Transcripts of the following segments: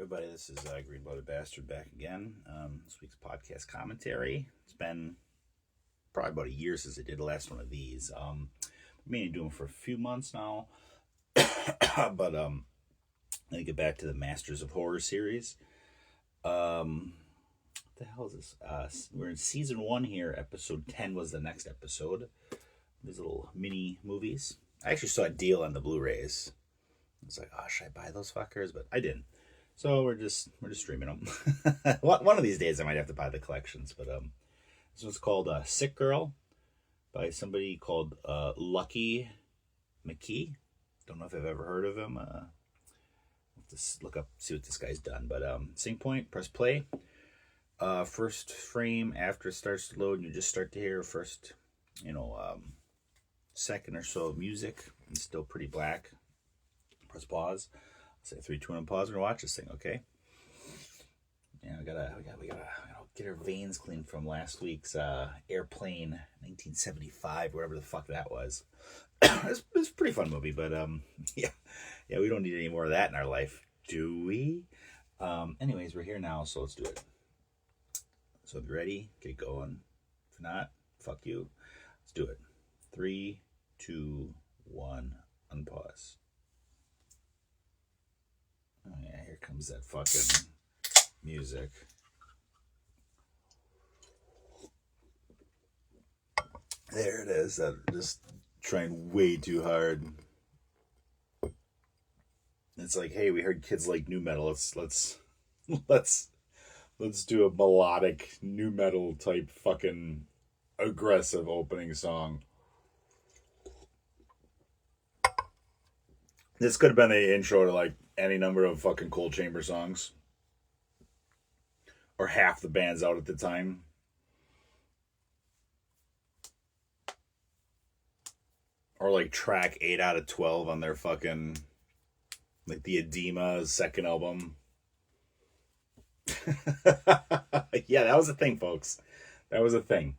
Everybody, this is Green Blooded Bastard back again. This week's podcast commentary. It's been probably about a year since I did the last one of these. I'm mainly doing them for a few months now. But I'm going to get back to the Masters of Horror series. What the hell is this? We're in season 1 here. Episode 10 was the next episode. These little mini movies. I actually saw a deal on the Blu-rays. I was like, oh, should I buy those fuckers? But I didn't. So we're just streaming them. One of these days I might have to buy the collections. But this one's called Sick Girl by somebody called Lucky McKee. Don't know if I've ever heard of him. Just look up, see what this guy's done. But sync point, press play. First frame after it starts to load, you just start to hear first, second or so of music. It's still pretty black. Press pause. Say 3, 2, 1, pause. We're gonna watch this thing, okay? Yeah, we gotta get our veins clean from last week's Airplane 1975, whatever the fuck that was. It's a pretty fun movie, but yeah, we don't need any more of that in our life, do we? Anyways, we're here now, so let's do it. So if you're ready, get going. If not, fuck you. Let's do it. 3, 2, 1, unpause. Oh yeah, here comes that fucking music. There it is. That just trying way too hard. It's like, hey, we heard kids like new metal. Let's do a melodic new metal type fucking aggressive opening song. This could have been the intro to like any number of fucking Cold Chamber songs. Or half the bands out at the time. Or like track 8 out of 12 on their fucking, like the Edema's second album. Yeah, that was a thing, folks. That was a thing.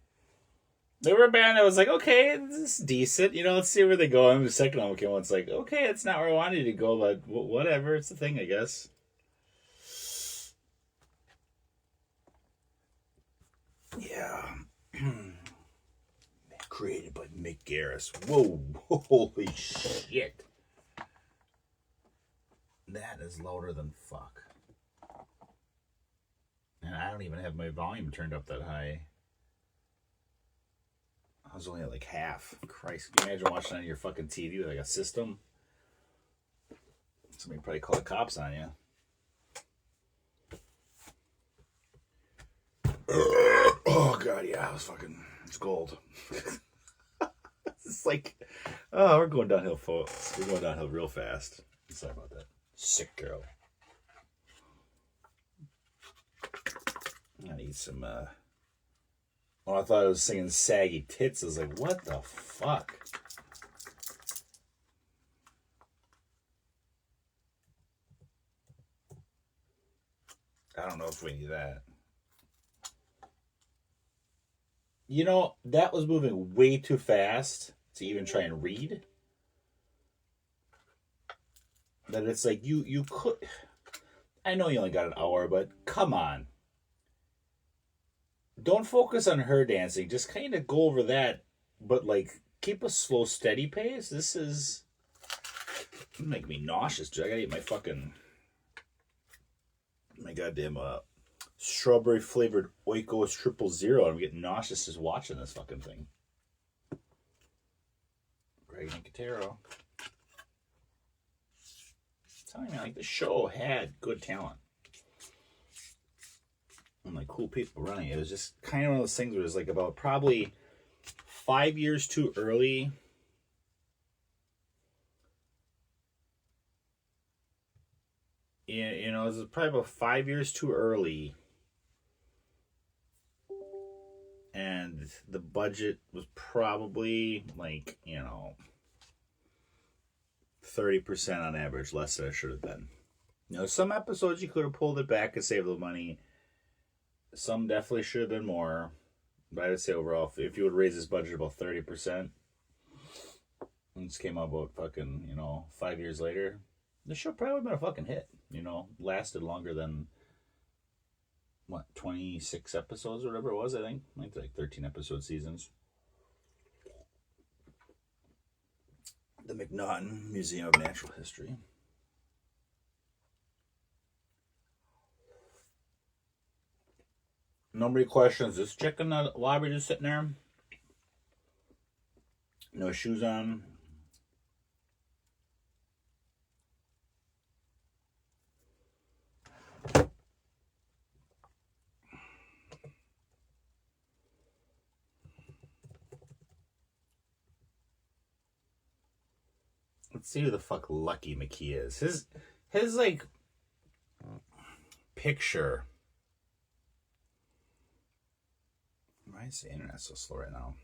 They were a band that was like, okay, this is decent. Let's see where they go. And the second album came out. It's like, okay, it's not where I wanted to go, but whatever. It's a thing, I guess. Yeah. Created by Mick Garris. Whoa. Holy shit. That is louder than fuck. And I don't even have my volume turned up that high. I was only at like half. Christ, can you imagine watching on your fucking TV with like a system? Somebody probably call the cops on you. Oh god, yeah, it's gold. It's like, oh, we're going downhill, folks. We're going downhill real fast. Sorry about that. Sick Girl. I'm gonna eat some, Oh, I thought I was singing Saggy Tits. I was like, what the fuck? I don't know if we need that. That was moving way too fast to even try and read. That it's like, you could... I know you only got an hour, but come on. Don't focus on her dancing. Just kind of go over that, but like keep a slow, steady pace. This is make me nauseous, dude. I gotta eat my goddamn strawberry flavored Oikos 000. I'm getting nauseous just watching this fucking thing. Greg Nicotero. I'm telling you, like the show had good talent. And like cool people running it. It was just kind of one of those things where it was like about probably 5 years too early. Yeah, it was probably about 5 years too early. And the budget was probably like, 30% on average, less than it should have been. Some episodes you could have pulled it back and saved the money. Some definitely should have been more. But I would say overall, if you would raise this budget about 30%, and this came out about fucking, 5 years later, the show probably would have been a fucking hit. You know, lasted longer than what, 26 episodes or whatever it was. I think like 13 episode seasons. The McNaughton Museum of Natural History. Nobody questions this chick in the lobby just sitting there. No shoes on. Let's see who the fuck Lucky McKee is. His like picture. Why is the internet so slow right now?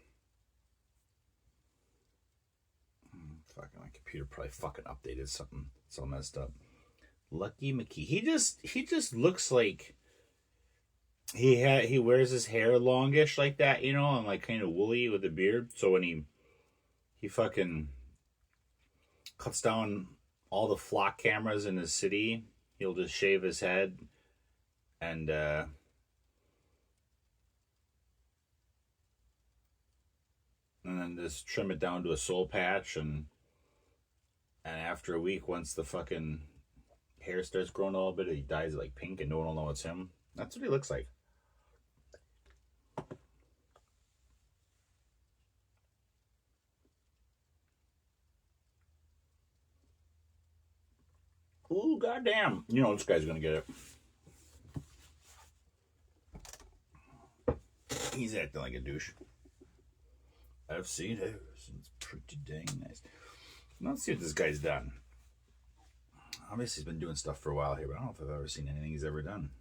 Fucking my computer probably fucking updated something. It's all messed up. Lucky McKee. He just looks like he wears his hair longish like that, you know, and like kind of woolly with a beard. So when he fucking cuts down all the flock cameras in his city, he'll just shave his head and then just trim it down to a soul patch, and after a week, once the fucking hair starts growing a little bit, he dyes it like pink and no one will know it's him. That's what he looks like. Ooh, goddamn. You know this guy's gonna get it. He's acting like a douche. I've seen it. It's pretty dang nice. Let's see what this guy's done. Obviously, he's been doing stuff for a while here, but I don't know if I've ever seen anything he's ever done.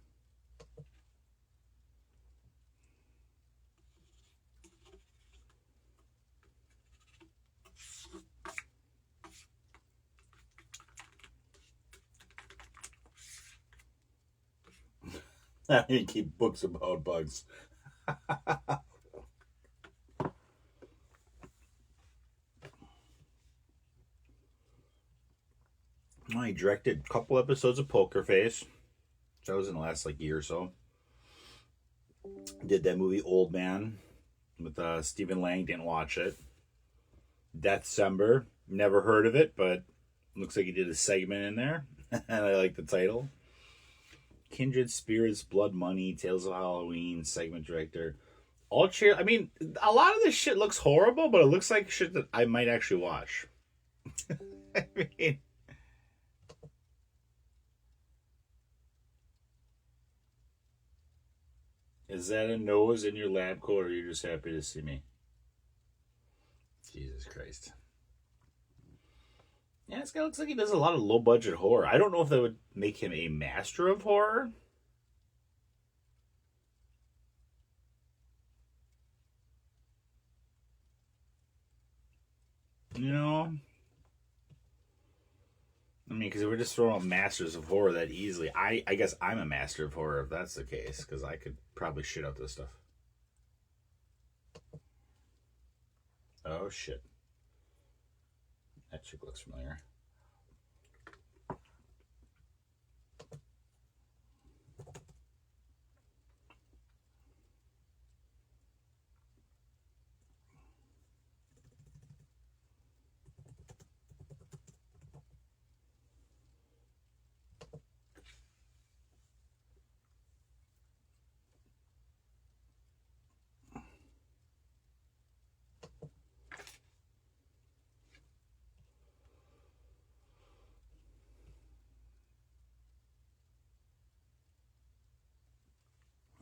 I keep books about bugs. Well, he directed a couple episodes of Poker Face. That was in the last like year or so. Did that movie Old Man with Stephen Lang. Didn't watch it. Deathcember. Never heard of it, but looks like he did a segment in there, and I like the title. Kindred Spirits, Blood Money, Tales of Halloween, segment director. All cheer. I mean, a lot of this shit looks horrible, but it looks like shit that I might actually watch. I mean, is that a nose in your lab coat, or are you just happy to see me? Jesus Christ. Yeah, this guy looks like he does a lot of low budget horror. I don't know if that would make him a master of horror. You know? I mean, because if we're just throwing out masters of horror that easily, I guess I'm a master of horror if that's the case, because I could probably shit out this stuff. Oh, shit. That chick looks familiar.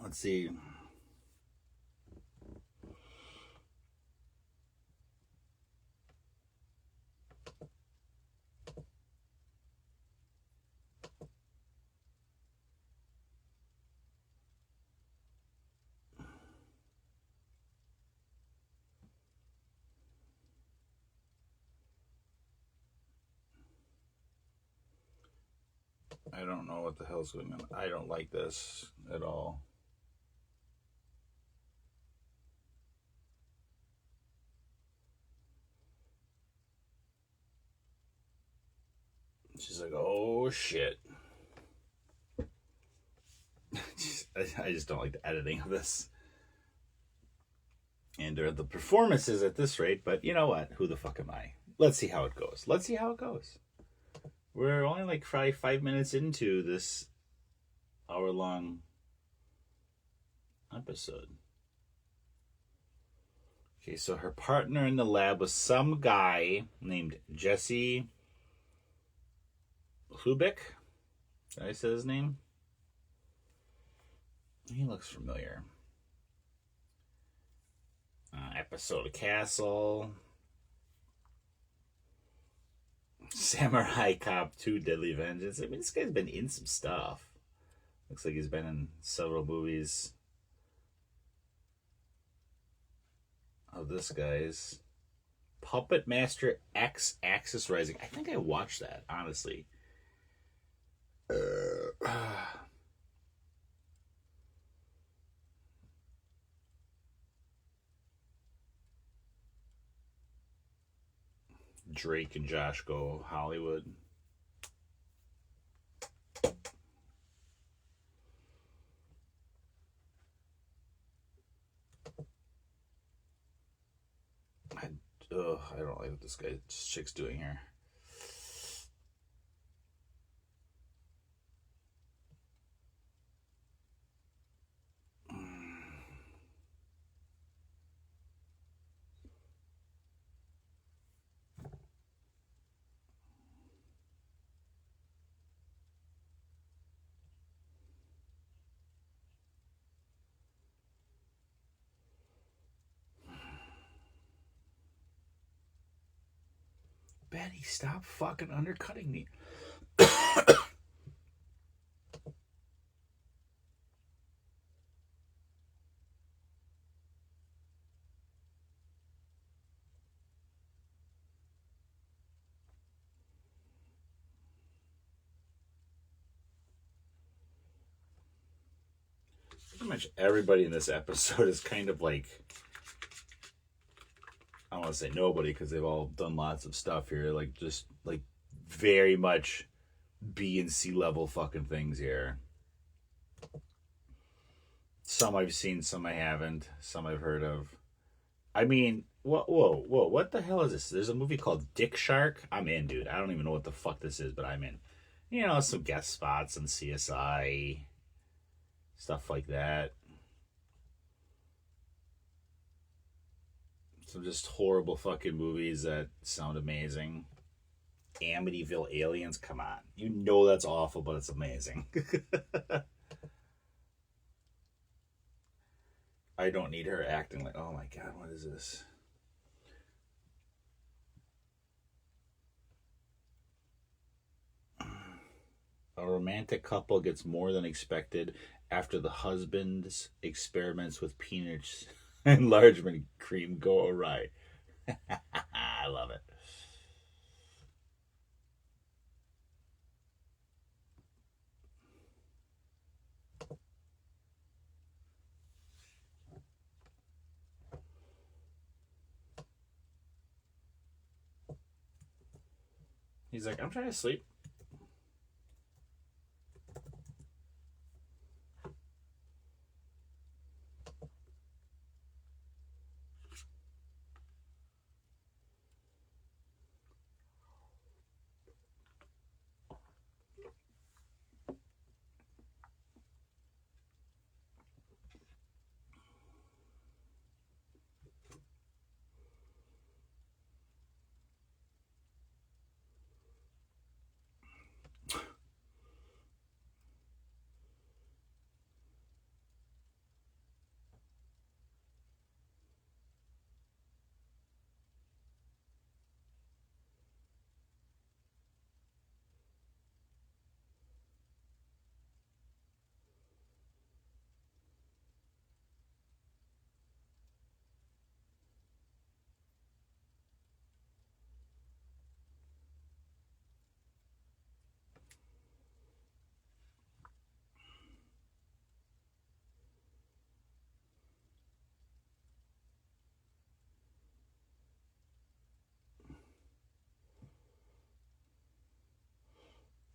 Let's see. I don't know what the hell's going on. I don't like this at all. She's like, oh shit. I just don't like the editing of this. And the performances at this rate, but you know what? Who the fuck am I? Let's see how it goes. Let's see how it goes. We're only like probably 5 minutes into this hour-long episode. Okay, so her partner in the lab was some guy named Jesse Lubick. Did I say his name? He looks familiar. Episode of Castle. Samurai Cop 2 Deadly Vengeance. I mean, this guy's been in some stuff. Looks like he's been in several movies of this guy's. Puppet Master X Axis Rising. I think I watched that, honestly. Drake and Josh Go Hollywood. I don't like what this chick's doing here. Betty, stop fucking undercutting me. Pretty much everybody in this episode is kind of like, I don't want to say nobody because they've all done lots of stuff here. Like, just like very much B and C level fucking things here. Some I've seen, some I haven't, some I've heard of. I mean, whoa, what the hell is this? There's a movie called Dick Shark. I'm in, dude. I don't even know what the fuck this is, but I'm in. You know, some guest spots and CSI, stuff like that. Some just horrible fucking movies that sound amazing. Amityville Aliens, come on. You know that's awful, but it's amazing. I don't need her acting like, oh my god, what is this? A romantic couple gets more than expected after the husband's experiments with penis enlargement cream go awry. I love it. He's like, I'm trying to sleep.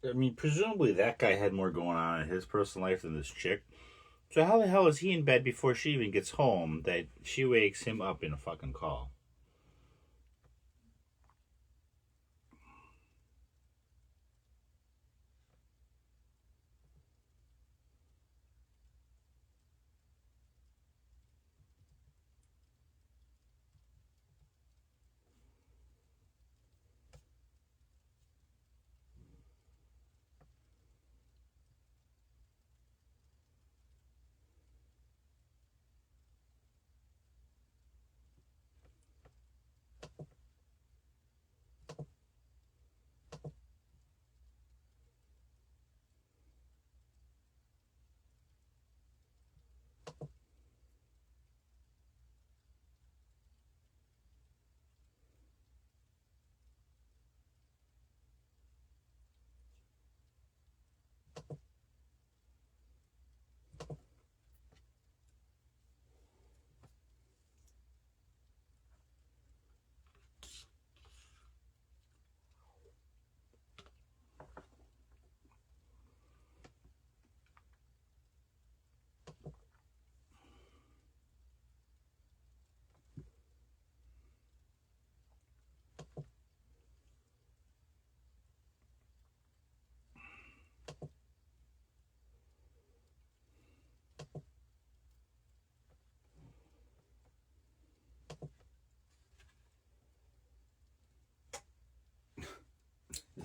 I mean, presumably that guy had more going on in his personal life than this chick. So how the hell is he in bed before she even gets home that she wakes him up in a fucking call?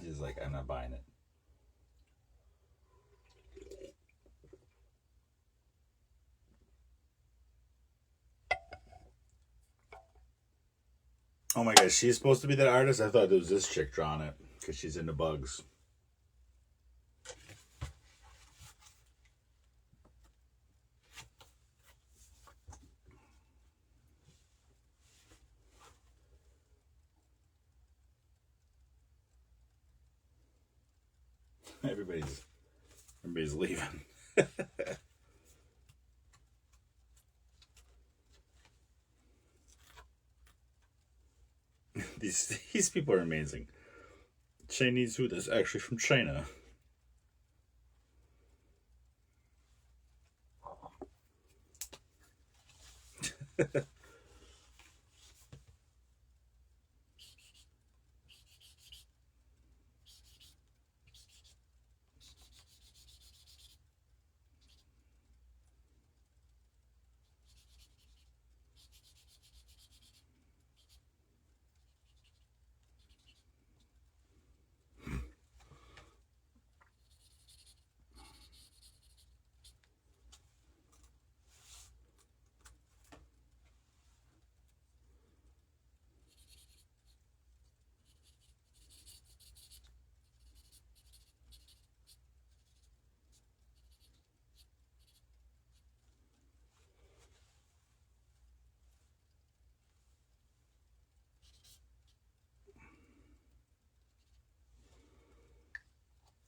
He's like, I'm not buying it. Oh my god, she's supposed to be that artist? I thought it was this chick drawing it because she's into bugs. Everybody's leaving. These people are amazing. Chinese food is actually from China.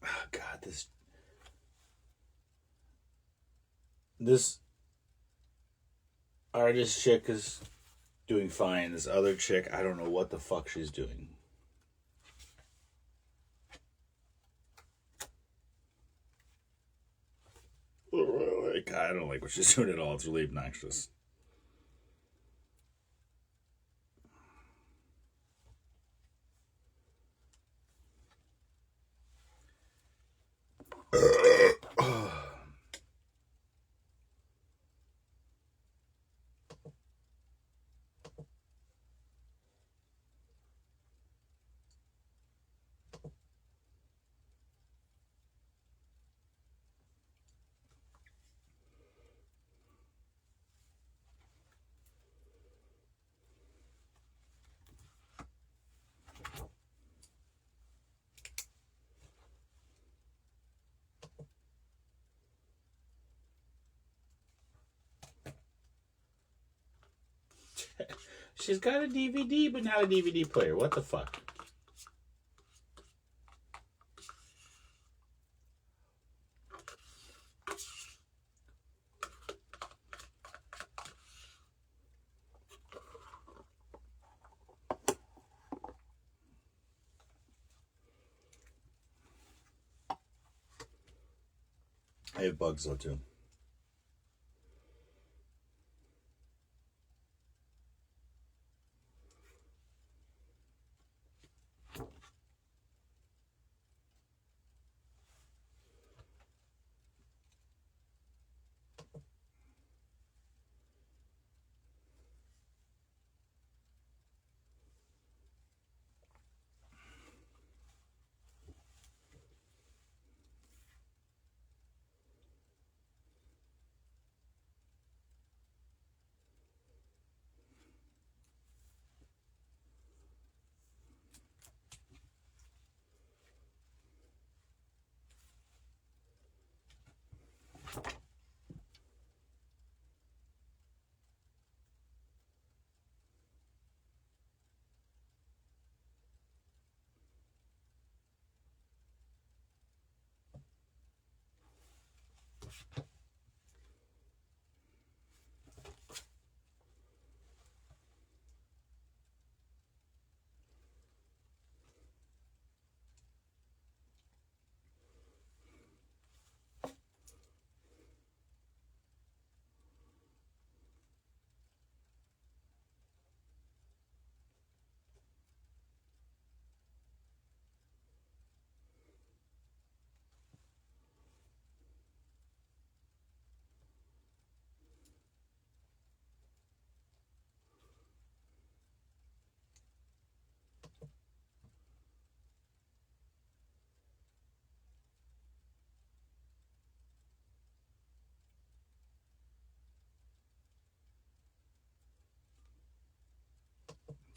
Oh god, this artist chick is doing fine. This other chick, I don't know what the fuck she's doing. Like, I don't like what she's doing at all. It's really obnoxious. She's got a DVD, but not a DVD player. What the fuck? I have bugs though too.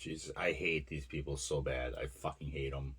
Jesus, I hate these people so bad. I fucking hate them.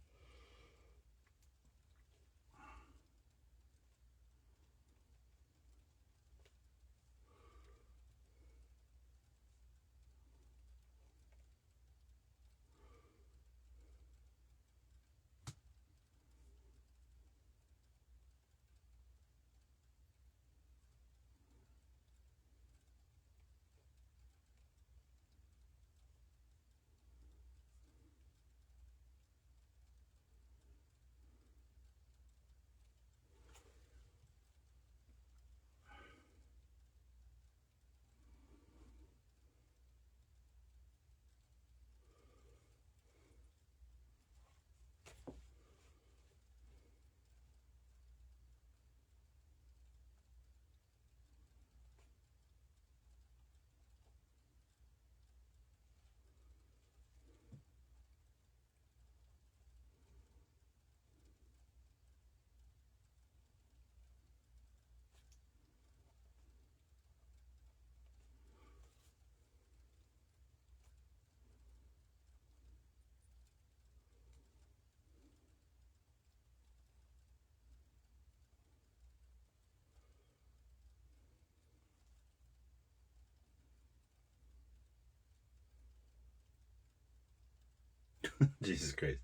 Jesus Christ.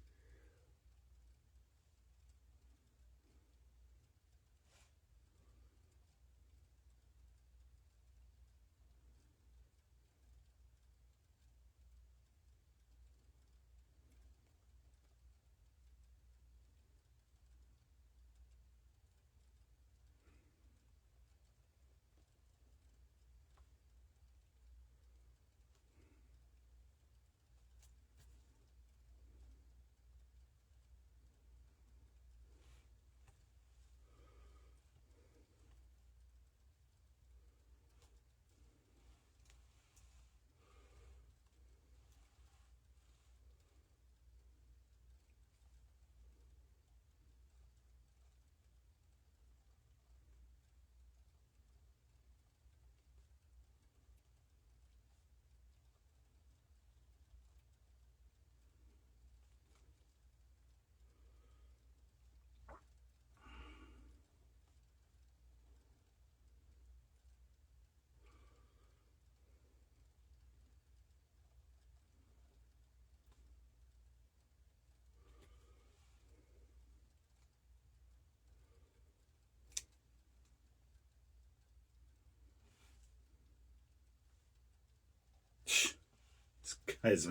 This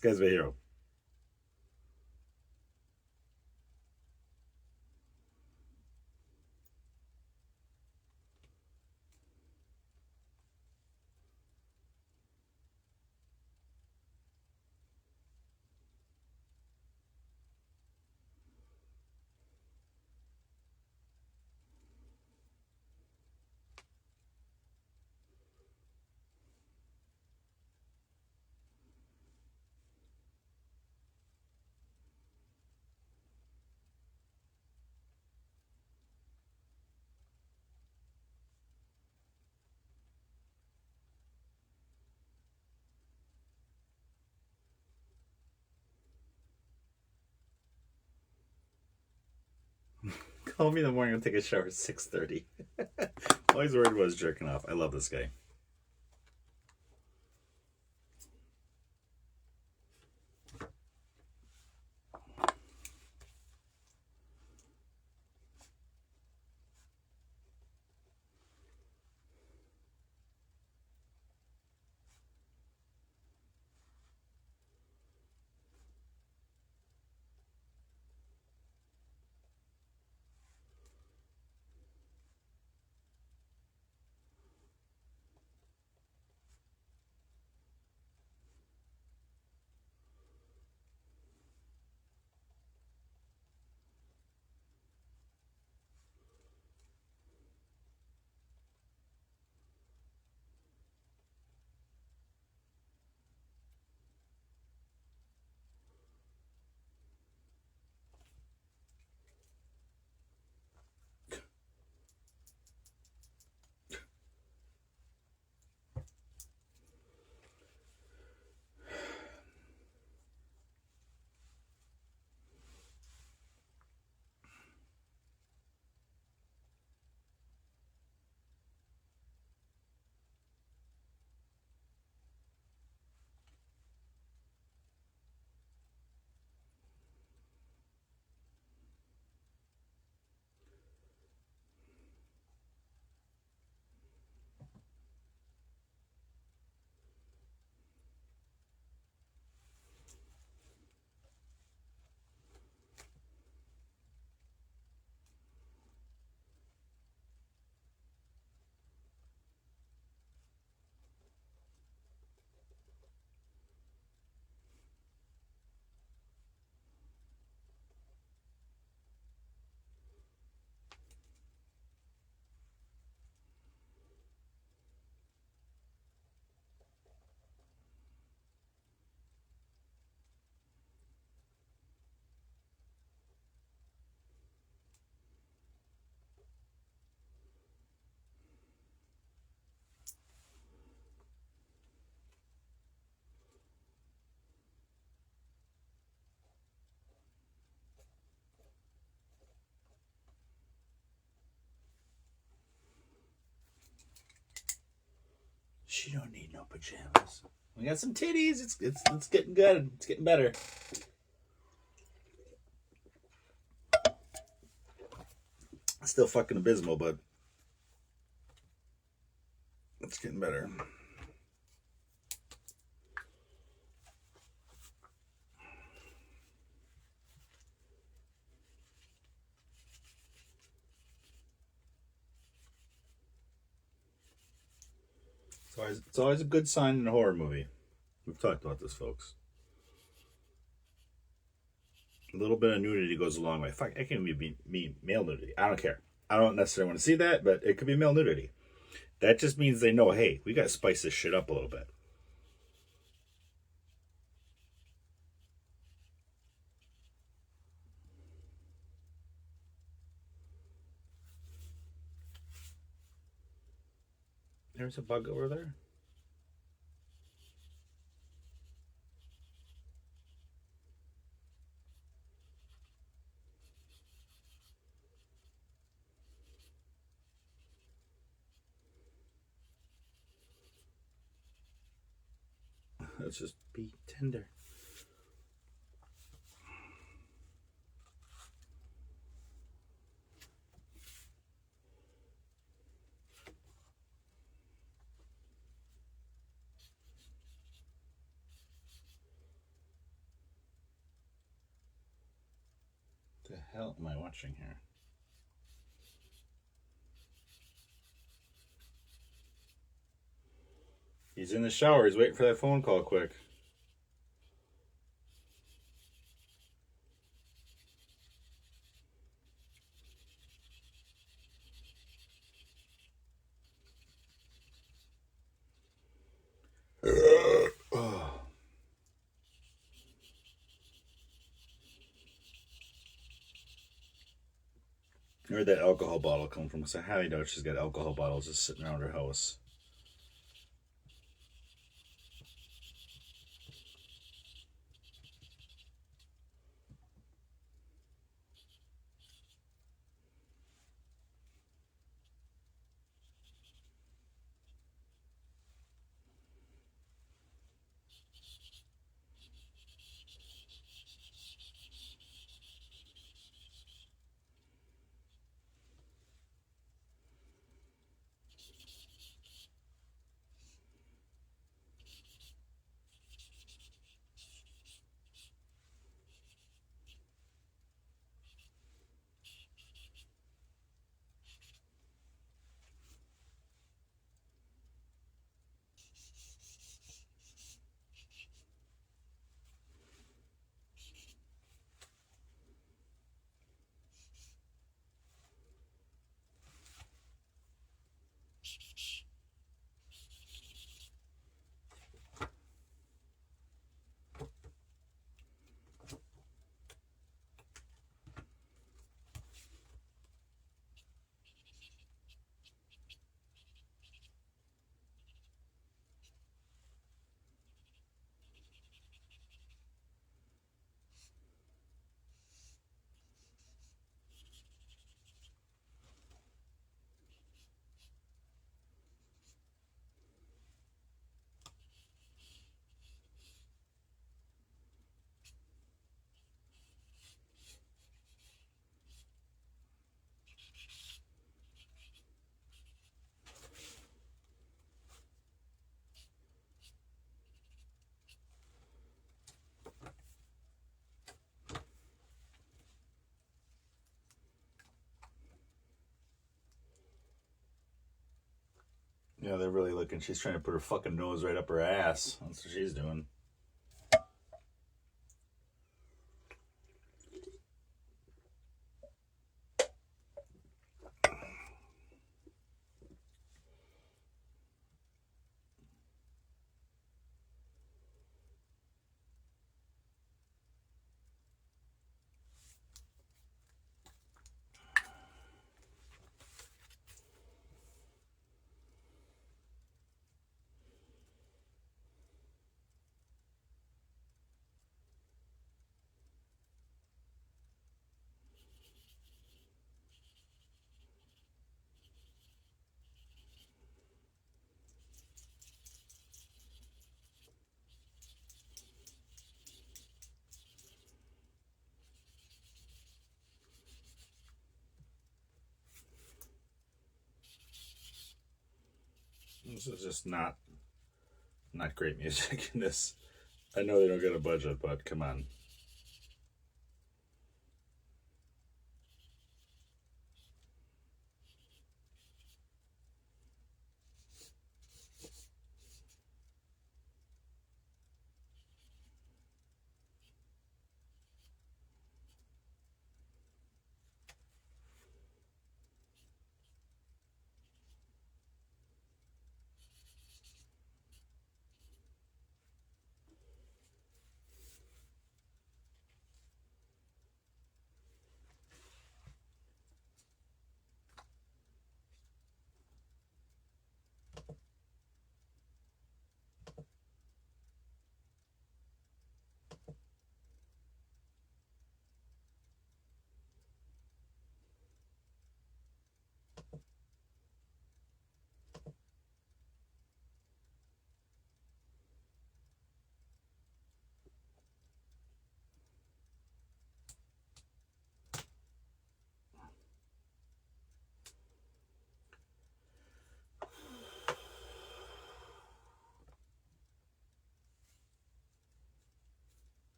guy's my hero. Call me in the morning. I'll take a shower at 6:30. All he's worried was jerking off. I love this guy. She don't need no pajamas. We got some titties. It's getting good. It's getting better. Still fucking abysmal, but it's getting better. It's always a good sign in a horror movie. We've talked about this, folks. A little bit of nudity goes a long way. Fuck, it can be male nudity. I don't care. I don't necessarily want to see that, but it could be male nudity. That just means they know, hey, we got to spice this shit up a little bit. There's a bug over there. Let's just be tender. What the hell am I watching here? He's in the shower. He's waiting for that phone call quick. Where'd that alcohol bottle come from? Because I highly doubt she's got alcohol bottles just sitting around her house. Yeah, they're really looking. She's trying to put her fucking nose right up her ass. That's what she's doing. This is just not great music in this. I know they don't get a budget, but come on.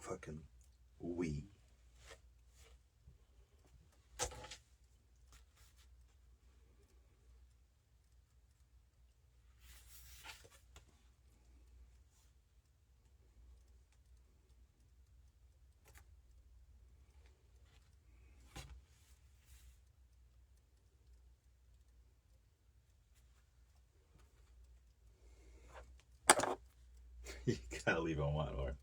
Fucking we. You gotta leave on one or.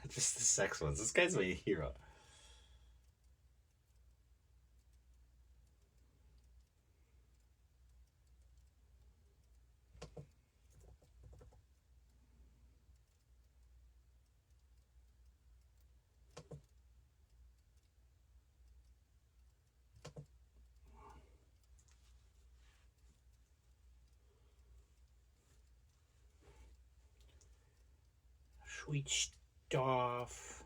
Just the sex ones. This guy's my hero. Sweet stuff.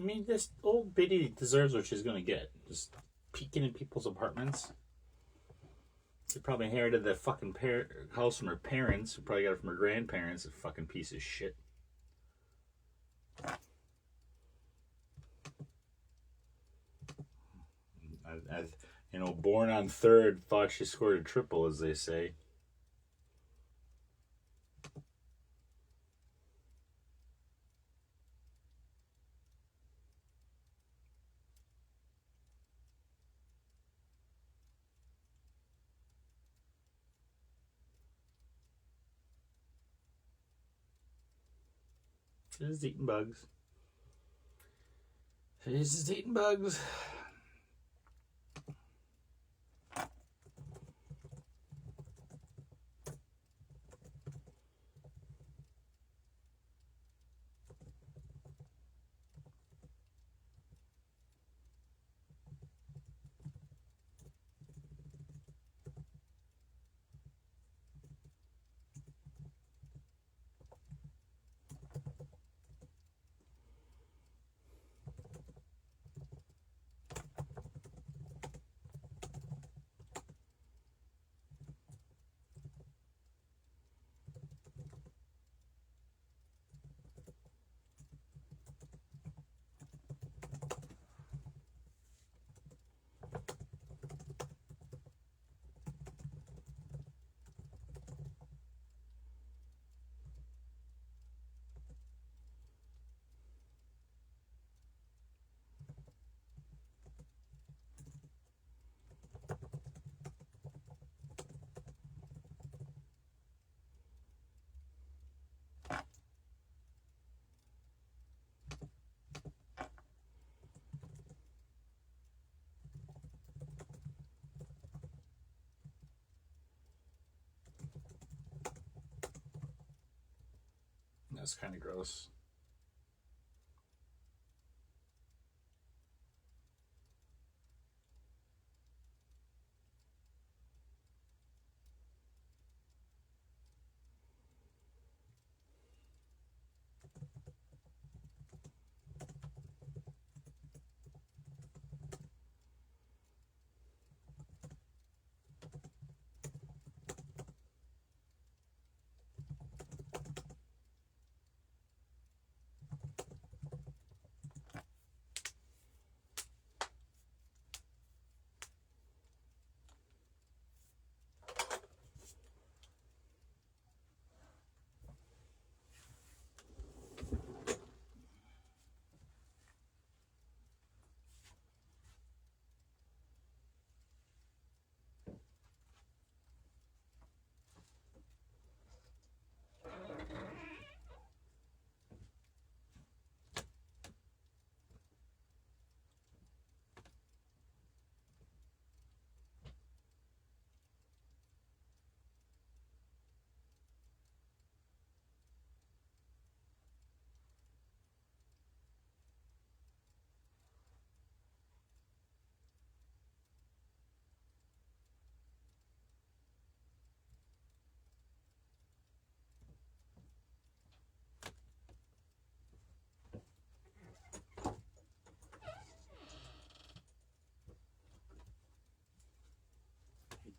mean, this old biddy deserves what she's going to get. Just peeking in people's apartments. She probably inherited that fucking house from her parents. She probably got it from her grandparents. A fucking piece of shit. Born on third, thought she scored a triple, as they say. She's just eating bugs. She's just eating bugs. That's kind of gross.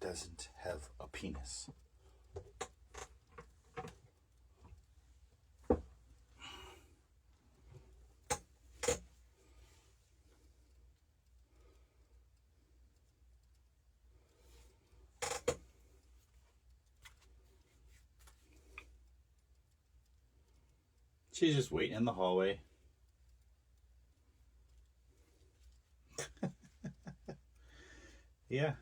Doesn't have a penis. She's just waiting in the hallway. Yeah.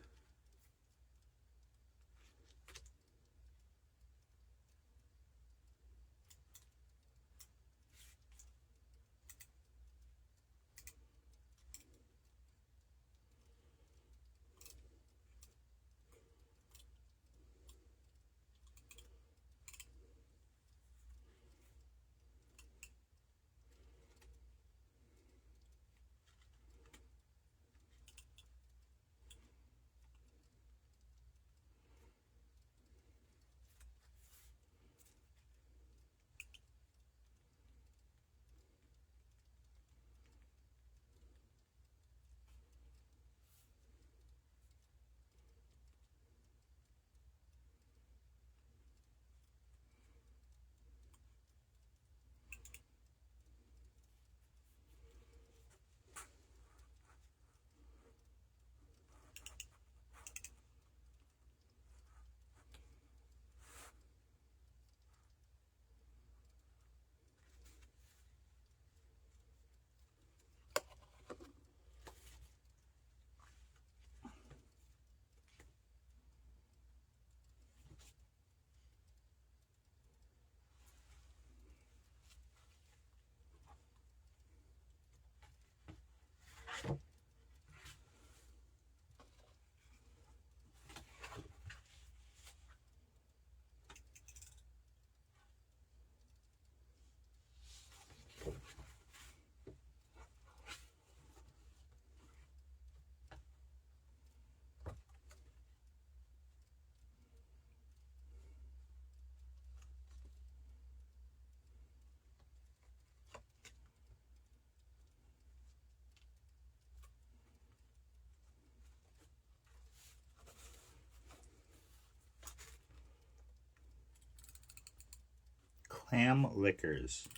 Clam liquors.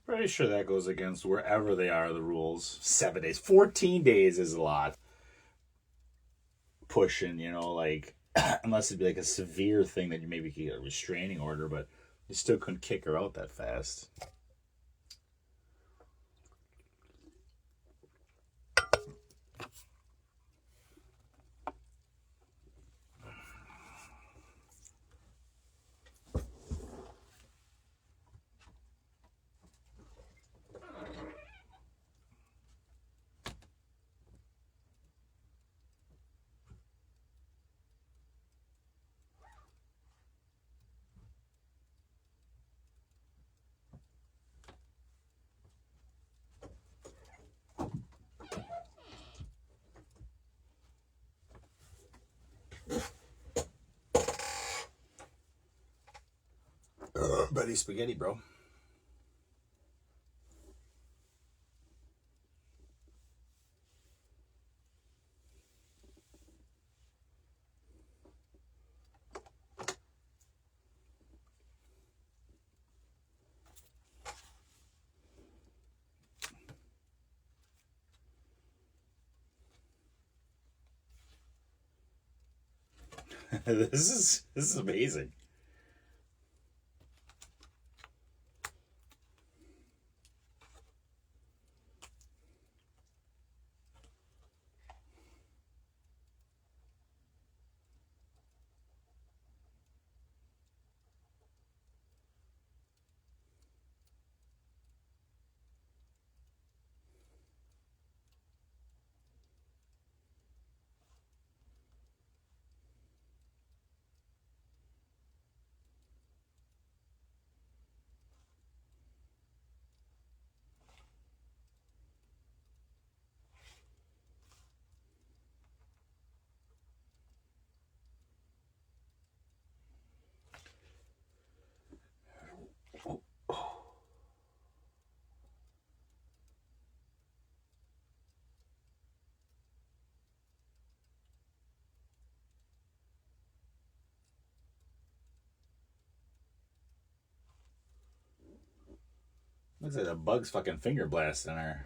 Pretty sure that goes against wherever they are, the rules. 7 days. 14 days is a lot. Pushing, like, unless it'd be like a severe thing that you maybe could get a restraining order, but you still couldn't kick her out that fast. Buddy spaghetti, bro. This is amazing. Looks like a bug's fucking finger blasting her.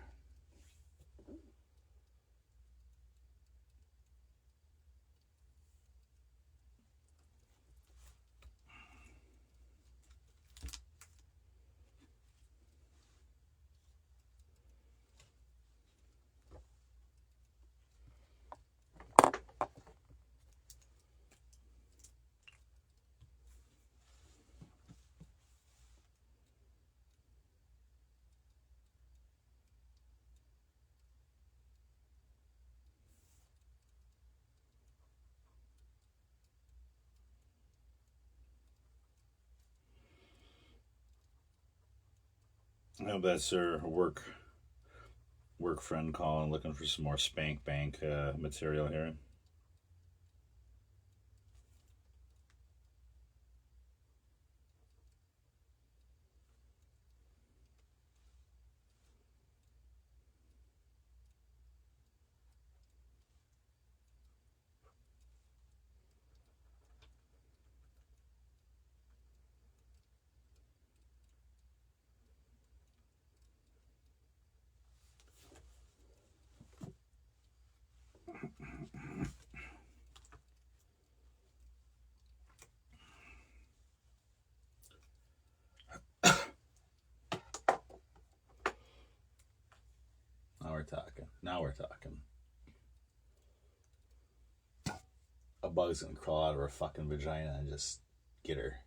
Oh, that's her work friend calling, looking for some more spank bank material here. Now we're talking. A bug's gonna crawl out of her fucking vagina and just get her.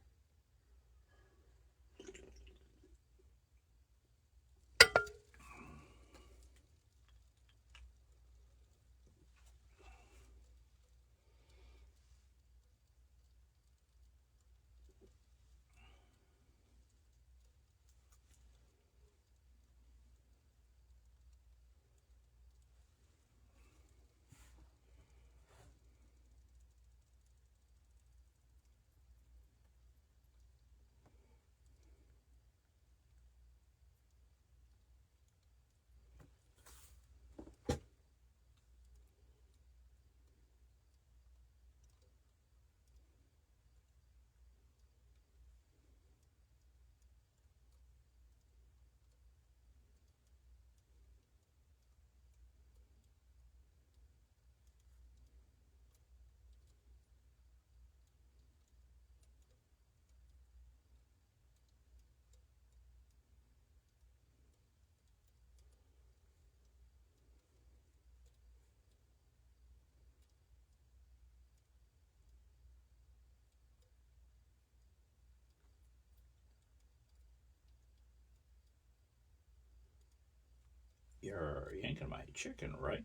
yanking my chicken, right?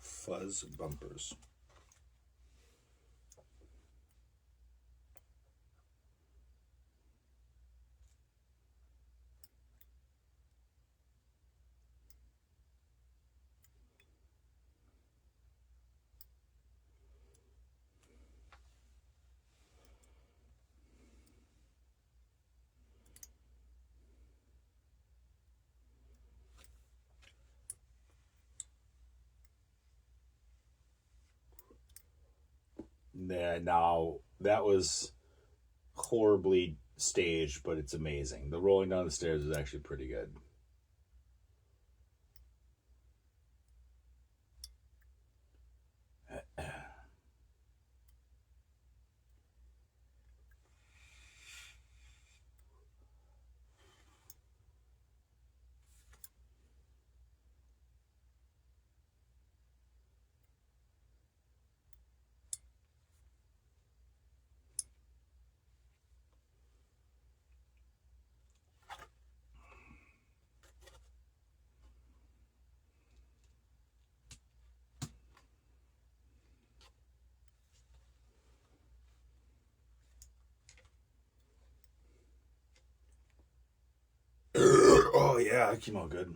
Fuzz bumpers. Yeah, now that was horribly staged, but it's amazing. The rolling down the stairs is actually pretty good. Oh yeah, it came out good.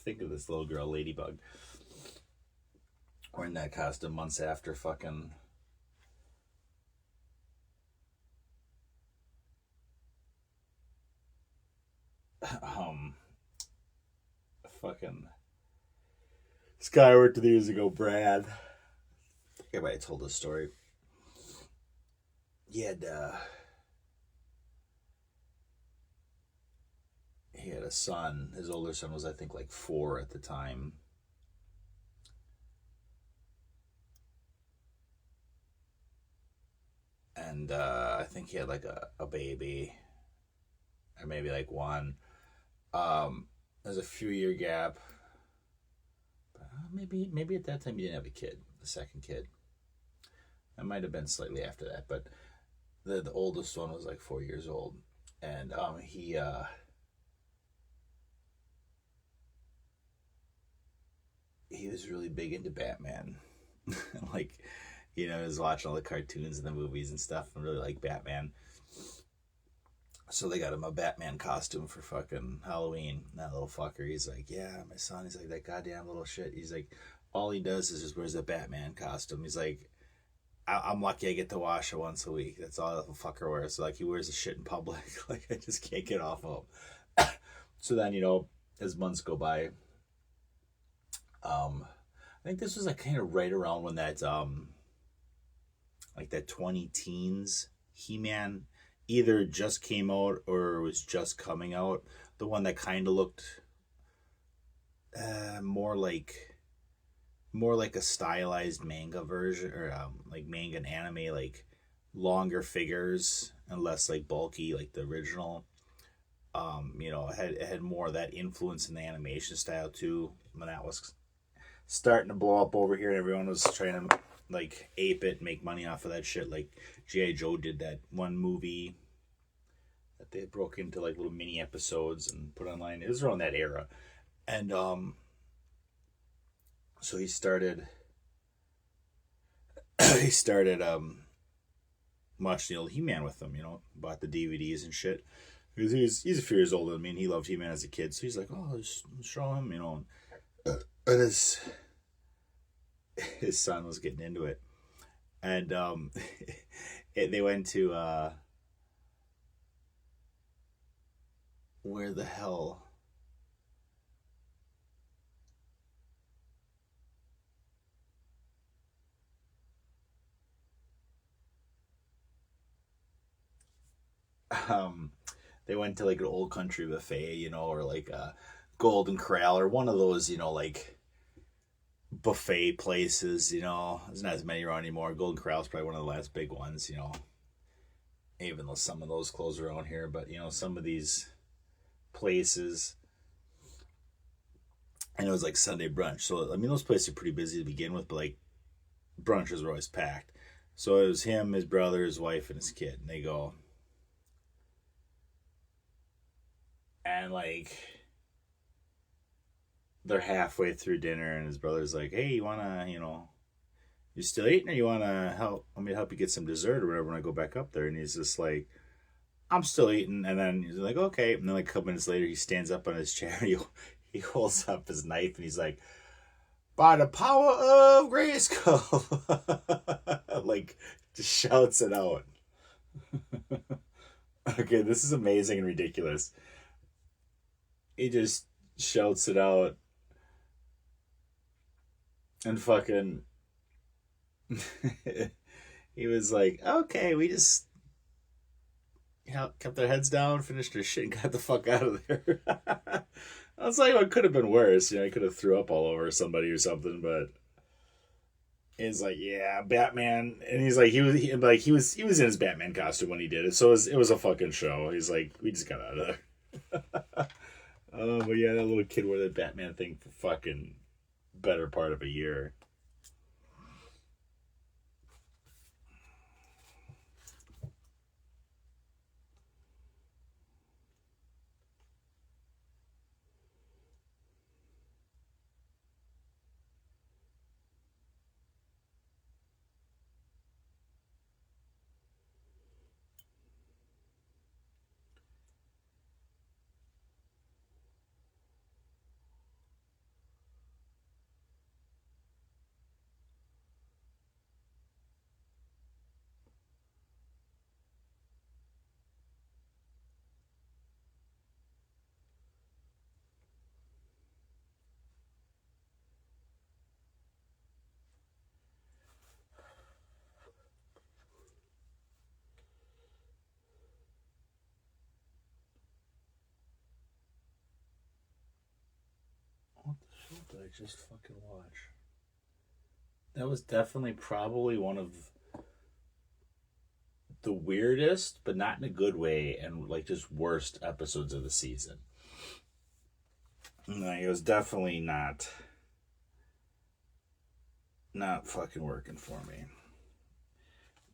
Think of this little girl, Ladybug, wearing that costume months after fucking fucking Skyward to the years ago, Brad. I think I told this story. He had a son. His older son was, I think, like 4 at the time. And I think he had like a baby, or maybe like one. There's a few year gap. Maybe at that time he didn't have a kid, the second kid. It might have been slightly after that, but the oldest one was like 4 years old, and he was really big into Batman. Like, he was watching all the cartoons and the movies and stuff, and really liked Batman. So they got him a Batman costume for fucking Halloween. That little fucker, he's like, yeah, my son, he's like, that goddamn little shit. He's like, all he does is just wears a Batman costume. He's like, I'm lucky I get to wash it once a week. That's all that little fucker wears. So, like, he wears the shit in public. Like, I just can't get off of him. So then, as months go by, I think this was like kind of right around when that, like that 20 teens He-Man either just came out or was just coming out. The one that kind of looked more like a stylized manga version, or like manga and anime, like longer figures and less like bulky like the original. It had more of that influence in the animation style too. When that was starting to blow up over here, and everyone was trying to like ape it, make money off of that shit. Like G.I. Joe did that one movie that they broke into like little mini episodes and put online. It was around that era, and So he started he started watching the old He-Man with them, bought the DVDs and shit. Because he's a few years older than me, and he loved He-Man as a kid, so he's like, oh, just show him, and his son was getting into it. And they went to where the hell? Um, they went to like an old country buffet, or like a Golden Corral or one of those, like buffet places. There's not as many around anymore. Golden Corral is probably one of the last big ones. Even though some of those close around here, but some of these places. And it was like Sunday brunch. So, I mean, those places are pretty busy to begin with, but like brunches were always packed. So it was him, his brother, his wife, and his kid. And they go, and like, they're halfway through dinner, and his brother's like, hey, you wanna, you still eating, or you wanna help? Want me to help you get some dessert or whatever when I go back up there? And he's just like, I'm still eating. And then he's like, okay. And then like a couple minutes later, he stands up on his chair. He holds up his knife, and he's like, by the power of Grayskull. Like, just shouts it out. Okay, this is amazing and ridiculous. He just shouts it out and fucking. He was like, okay, we just kept their heads down, finished their shit, and got the fuck out of there. I was like, well, it could have been worse. He could have threw up all over somebody or something, but he's like, yeah, Batman, and he's like, he was in his Batman costume when he did it, so it was a fucking show. He's like, we just got out of there. But yeah, that little kid wore the Batman thing for fucking better part of a year. What the show did I just fucking watch? That was definitely probably one of the weirdest, but not in a good way, and like just worst episodes of the season. Like, it was definitely not fucking working for me.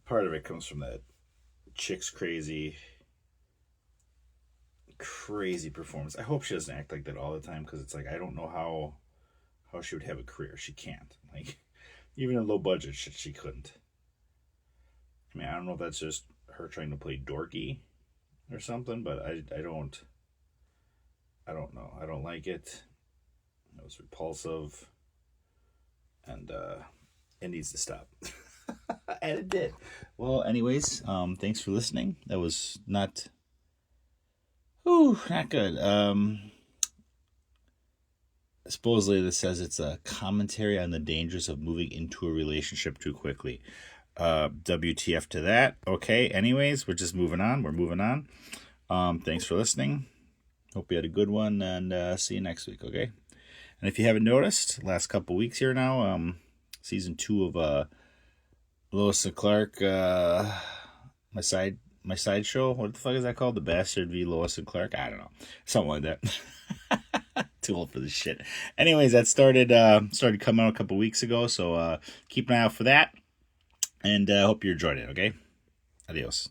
Part of it comes from that chick's crazy performance. I hope she doesn't act like that all the time, because it's like, I don't know how she would have a career. She can't. Like, even in low budget shit, she couldn't. I mean, I don't know if that's just her trying to play dorky or something, but I don't know. I don't like it. It was repulsive, and it needs to stop. And it did. Well, anyways, thanks for listening. That was not good. Supposedly this says it's a commentary on the dangers of moving into a relationship too quickly. WTF to that. Okay, anyways, we're just moving on. We're moving on. Thanks for listening. Hope you had a good one, and see you next week, okay? And if you haven't noticed, last couple weeks here now, season 2 of Lois and Clark, my side show. What the fuck is that called? The Bastard v. Lois and Clark? I don't know. Something like that. Too old for this shit. Anyways, that started coming out a couple weeks ago, so keep an eye out for that. And I hope you're enjoying it, okay? Adios.